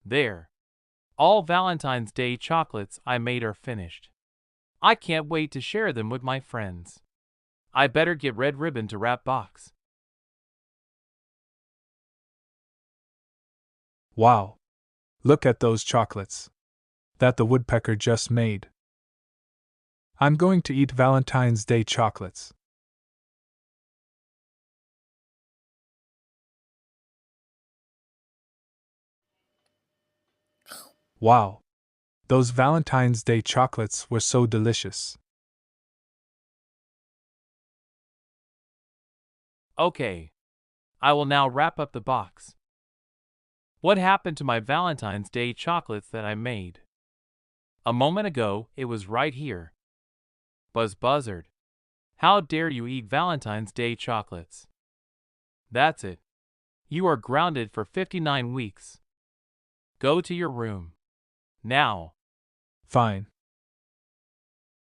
There. All Valentine's Day chocolates I made are finished. I can't wait to share them with my friends. I better get red ribbon to wrap box. Wow! Look at those chocolates that the woodpecker just made. I'm going to eat Valentine's Day chocolates. Wow! Those Valentine's Day chocolates were so delicious. Okay. I will now wrap up the box. What happened to my Valentine's Day chocolates that I made? A moment ago, it was right here. Buzzard. How dare you eat Valentine's Day chocolates? That's it. You are grounded for 59 weeks. Go to your room. Now. Fine.